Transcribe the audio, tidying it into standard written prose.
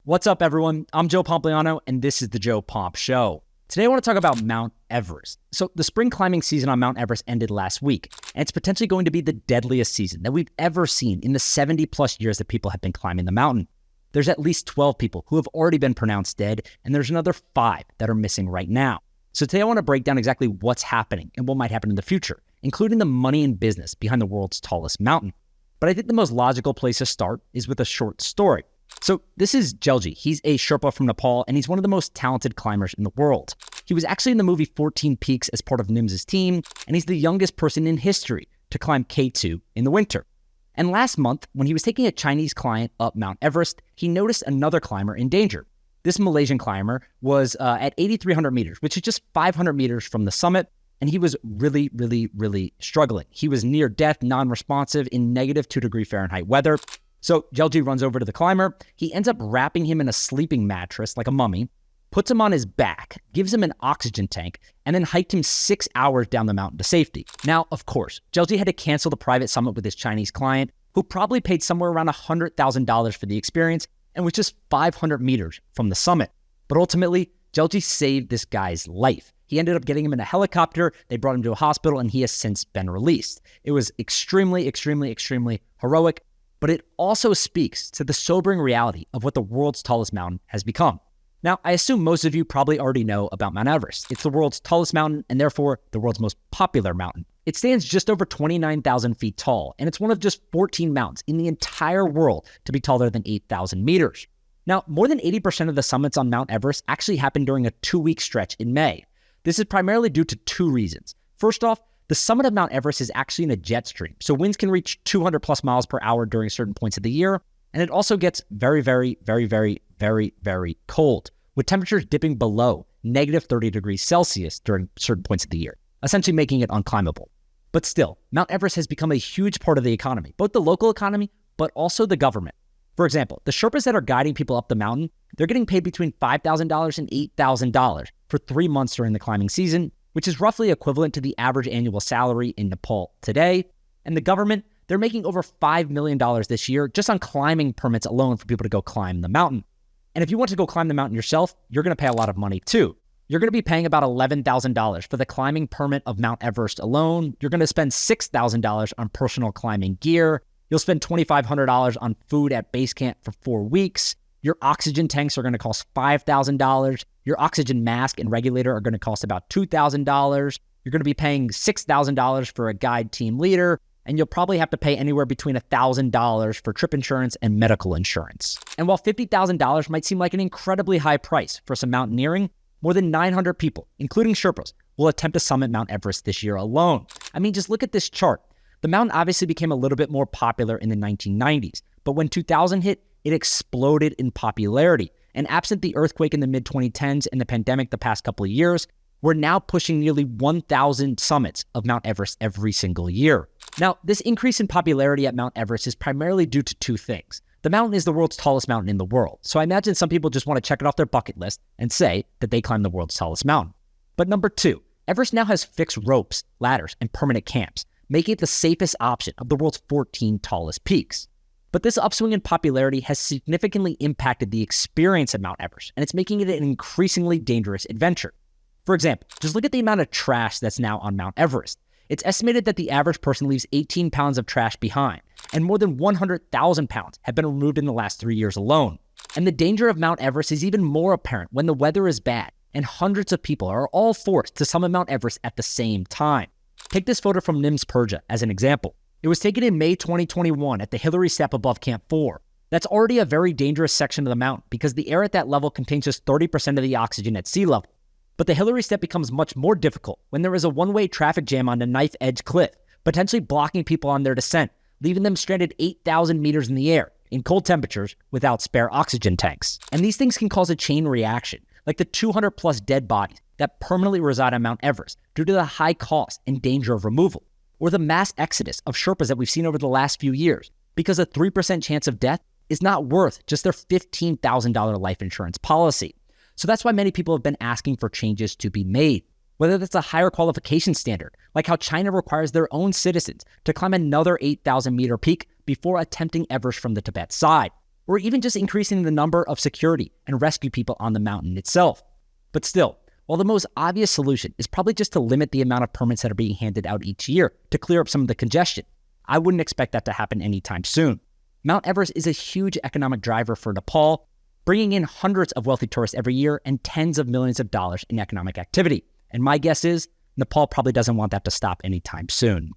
What's up, everyone? I'm Joe Pomp, and this is the Joe Pomp Show. Today, I want to talk about Mount Everest. So the spring climbing season on Mount Everest ended last week, and it's potentially going to be the deadliest season that we've ever seen in the 70 plus years that people have been climbing the mountain. There's at least 12 people who have already been pronounced dead, and there's another 5 that are missing right now. So today I want to break down exactly what's happening and what might happen in the future, including the money and business behind the world's tallest mountain. But I think the most logical place to start is with a short story. So this is Jelji. He's a Sherpa from Nepal, and he's one of the most talented climbers in the world. He was actually in the movie 14 Peaks as part of Nim's team, and he's the youngest person in history to climb K2 in the winter. And last month, when he was taking a Chinese client up Mount Everest, he noticed another climber in danger. This Malaysian climber was at 8,300 meters, which is just 500 meters from the summit, and he was really struggling. He was near death, non-responsive in -2 Fahrenheit weather. So Jelji runs over to the climber. He ends up wrapping him in a sleeping mattress like a mummy, puts him on his back, gives him an oxygen tank, and then hiked him 6 hours down the mountain to safety. Now, of course, Jelji had to cancel the private summit with his Chinese client, who probably paid somewhere around $100,000 for the experience and was just 500 meters from the summit. But ultimately, Jelji saved this guy's life. He ended up getting him in a helicopter, they brought him to a hospital, and he has since been released. It was extremely heroic, but it also speaks to the sobering reality of what the world's tallest mountain has become. Now, I assume most of you probably already know about Mount Everest. It's the world's tallest mountain and therefore the world's most popular mountain. It stands just over 29,000 feet tall, and it's one of just 14 mountains in the entire world to be taller than 8,000 meters. Now, more than 80% of the summits on Mount Everest actually happen during a 2-week stretch in May. This is primarily due to 2 reasons. First off, the summit of Mount Everest is actually in a jet stream, so winds can reach 200 plus miles per hour during certain points of the year, and it also gets very cold, with temperatures dipping below -30 degrees Celsius during certain points of the year, essentially making it unclimbable. But still, Mount Everest has become a huge part of the economy, both the local economy, but also the government. For example, the Sherpas that are guiding people up the mountain, they're getting paid between $5,000 and $8,000 for 3 months during the climbing season, which is roughly equivalent to the average annual salary in Nepal today. And the government, they're making over $5 million this year just on climbing permits alone for people to go climb the mountain. And if you want to go climb the mountain yourself, you're going to pay a lot of money too. You're going to be paying about $11,000 for the climbing permit of Mount Everest alone. You're going to spend $6,000 on personal climbing gear. You'll spend $2,500 on food at base camp for 4 weeks. Your oxygen tanks are going to cost $5,000. Your oxygen mask and regulator are going to cost about $2,000. You're going to be paying $6,000 for a guide team leader, and you'll probably have to pay anywhere between $1,000 for trip insurance and medical insurance. And while $50,000 might seem like an incredibly high price for some mountaineering, more than 900 people, including Sherpas, will attempt to summit Mount Everest this year alone. I mean, just look at this chart. The mountain obviously became a little bit more popular in the 1990s, but when 2000 hit, it exploded in popularity. And absent the earthquake in the mid-2010s and the pandemic the past couple of years, we're now pushing nearly 1,000 summits of Mount Everest every single year. Now, this increase in popularity at Mount Everest is primarily due to 2 things. The mountain is the world's tallest mountain in the world, so I imagine some people just want to check it off their bucket list and say that they climbed the world's tallest mountain. But number 2, Everest now has fixed ropes, ladders, and permanent camps, making it the safest option of the world's 14 tallest peaks. But this upswing in popularity has significantly impacted the experience at Mount Everest, and it's making it an increasingly dangerous adventure. For example, just look at the amount of trash that's now on Mount Everest. It's estimated that the average person leaves 18 pounds of trash behind, and more than 100,000 pounds have been removed in the last 3 years alone. And the danger of Mount Everest is even more apparent when the weather is bad, and hundreds of people are all forced to summit Mount Everest at the same time. Take this photo from Nim's Persia as an example. It was taken in May 2021 at the Hillary Step above Camp 4. That's already a very dangerous section of the mountain because the air at that level contains just 30% of the oxygen at sea level. But the Hillary Step becomes much more difficult when there is a one-way traffic jam on a knife-edge cliff, potentially blocking people on their descent, leaving them stranded 8,000 meters in the air in cold temperatures without spare oxygen tanks. And these things can cause a chain reaction, like the 200 plus dead bodies that permanently reside on Mount Everest due to the high cost and danger of removal, or the mass exodus of Sherpas that we've seen over the last few years, because a 3% chance of death is not worth just their $15,000 life insurance policy. So that's why many people have been asking for changes to be made, whether that's a higher qualification standard, like how China requires their own citizens to climb another 8,000 meter peak before attempting Everest from the Tibet side, or even just increasing the number of security and rescue people on the mountain itself. But still, while the most obvious solution is probably just to limit the amount of permits that are being handed out each year to clear up some of the congestion, I wouldn't expect that to happen anytime soon. Mount Everest is a huge economic driver for Nepal, bringing in hundreds of wealthy tourists every year and tens of millions of dollars in economic activity. And my guess is Nepal probably doesn't want that to stop anytime soon.